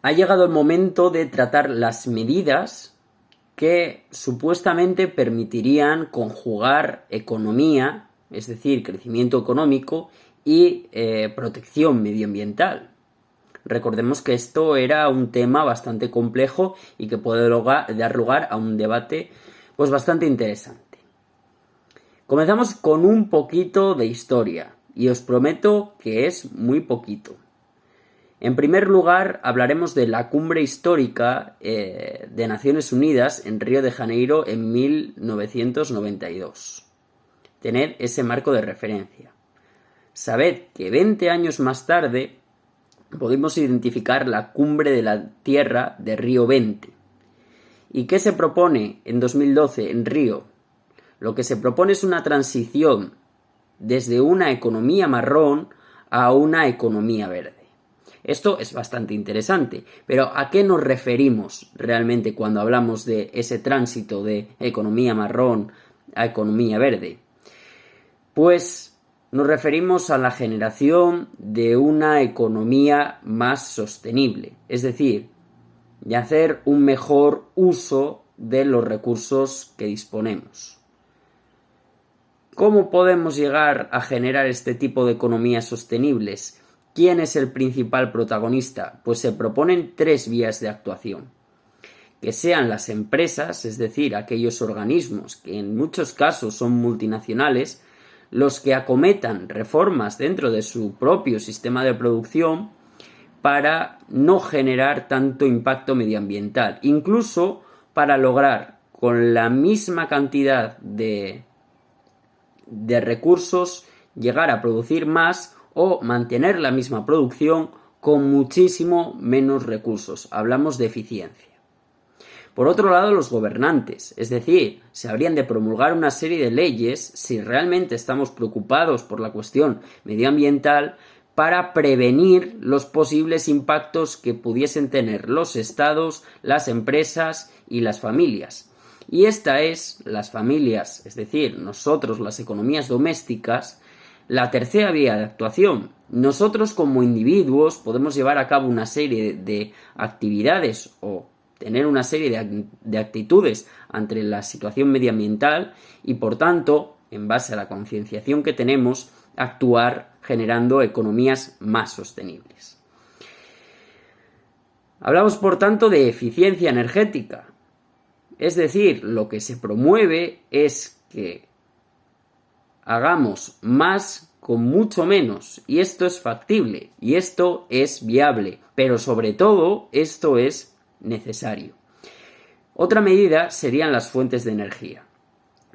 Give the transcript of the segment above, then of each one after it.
Ha llegado el momento de tratar las medidas que supuestamente permitirían conjugar economía, es decir, crecimiento económico y protección medioambiental. Recordemos que esto era un tema bastante complejo y que puede dar lugar a un debate pues bastante interesante. Comenzamos con un poquito de historia y os prometo que es muy poquito. En primer lugar, hablaremos de la cumbre histórica de Naciones Unidas en Río de Janeiro en 1992. Tened ese marco de referencia. Sabed que 20 años más tarde pudimos identificar la cumbre de la Tierra de Río 20. ¿Y qué se propone en 2012 en Río? Lo que se propone es una transición desde una economía marrón a una economía verde. Esto es bastante interesante, pero ¿a qué nos referimos realmente cuando hablamos de ese tránsito de economía marrón a economía verde? Pues nos referimos a la generación de una economía más sostenible, es decir, de hacer un mejor uso de los recursos que disponemos. ¿Cómo podemos llegar a generar este tipo de economías sostenibles? ¿Quién es el principal protagonista? Pues se proponen 3 vías de actuación. Que sean las empresas, es decir, aquellos organismos que en muchos casos son multinacionales, los que acometan reformas dentro de su propio sistema de producción para no generar tanto impacto medioambiental, incluso para lograr con la misma cantidad de recursos llegar a producir más o mantener la misma producción con muchísimo menos recursos. Hablamos de eficiencia. Por otro lado, los gobernantes, es decir, se habrían de promulgar una serie de leyes si realmente estamos preocupados por la cuestión medioambiental para prevenir los posibles impactos que pudiesen tener los estados, las empresas y las familias. Y esta es, las familias, es decir, nosotros, las economías domésticas, la tercera vía de actuación. Nosotros como individuos podemos llevar a cabo una serie de actividades o tener una serie de actitudes ante la situación medioambiental y, por tanto, en base a la concienciación que tenemos, actuar generando economías más sostenibles. Hablamos, por tanto, de eficiencia energética. Es decir, lo que se promueve es que hagamos más con mucho menos, y esto es factible, y esto es viable, pero sobre todo esto es necesario. Otra medida serían las fuentes de energía.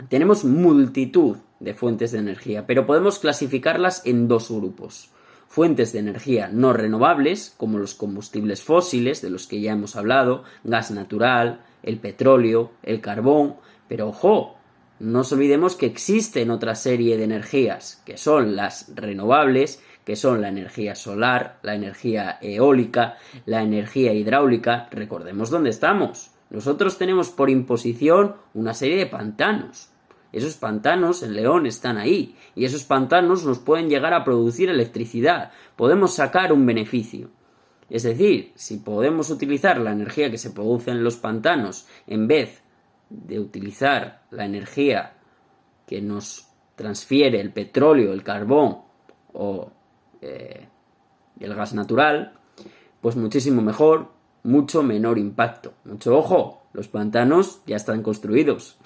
Tenemos multitud de fuentes de energía, pero podemos clasificarlas en 2 grupos. Fuentes de energía no renovables, como los combustibles fósiles, de los que ya hemos hablado, gas natural, el petróleo, el carbón, pero ojo, no nos olvidemos que existen otra serie de energías, que son las renovables, que son la energía solar, la energía eólica, la energía hidráulica. Recordemos dónde estamos. Nosotros tenemos por imposición una serie de pantanos. Esos pantanos en León están ahí, y esos pantanos nos pueden llegar a producir electricidad. Podemos sacar un beneficio. Es decir, si podemos utilizar la energía que se produce en los pantanos en vez de utilizar la energía que nos transfiere el petróleo, el carbón o el gas natural, pues muchísimo mejor, mucho menor impacto. Mucho ojo, los pantanos ya están construidos.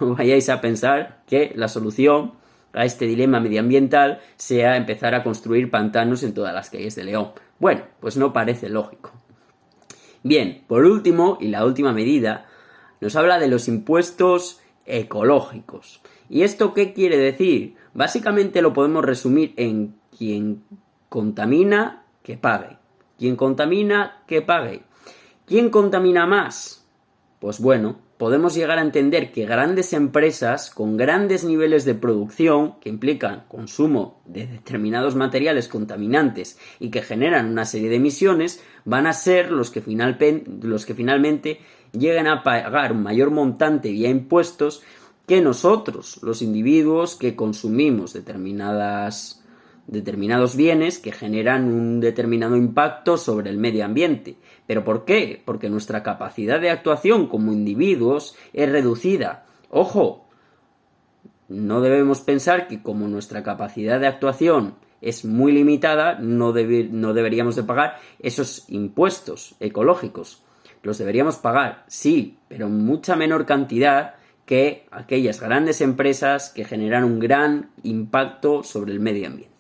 No vayáis a pensar que la solución a este dilema medioambiental sea empezar a construir pantanos en todas las calles de León. Bueno, pues no parece lógico. Bien, por último, y la última medida, nos habla de los impuestos ecológicos. ¿Y esto qué quiere decir? Básicamente lo podemos resumir en quien contamina, que pague. Quien contamina, que pague. ¿Quién contamina más? Pues bueno, podemos llegar a entender que grandes empresas con grandes niveles de producción, que implican consumo de determinados materiales contaminantes y que generan una serie de emisiones, van a ser los que finalmente lleguen a pagar un mayor montante vía impuestos que nosotros, los individuos que consumimos determinados determinados bienes que generan un determinado impacto sobre el medio ambiente. ¿Pero por qué? Porque nuestra capacidad de actuación como individuos es reducida. ¡Ojo! No debemos pensar que como nuestra capacidad de actuación es muy limitada, no deberíamos de pagar esos impuestos ecológicos. Los deberíamos pagar, sí, pero en mucha menor cantidad que aquellas grandes empresas que generan un gran impacto sobre el medio ambiente.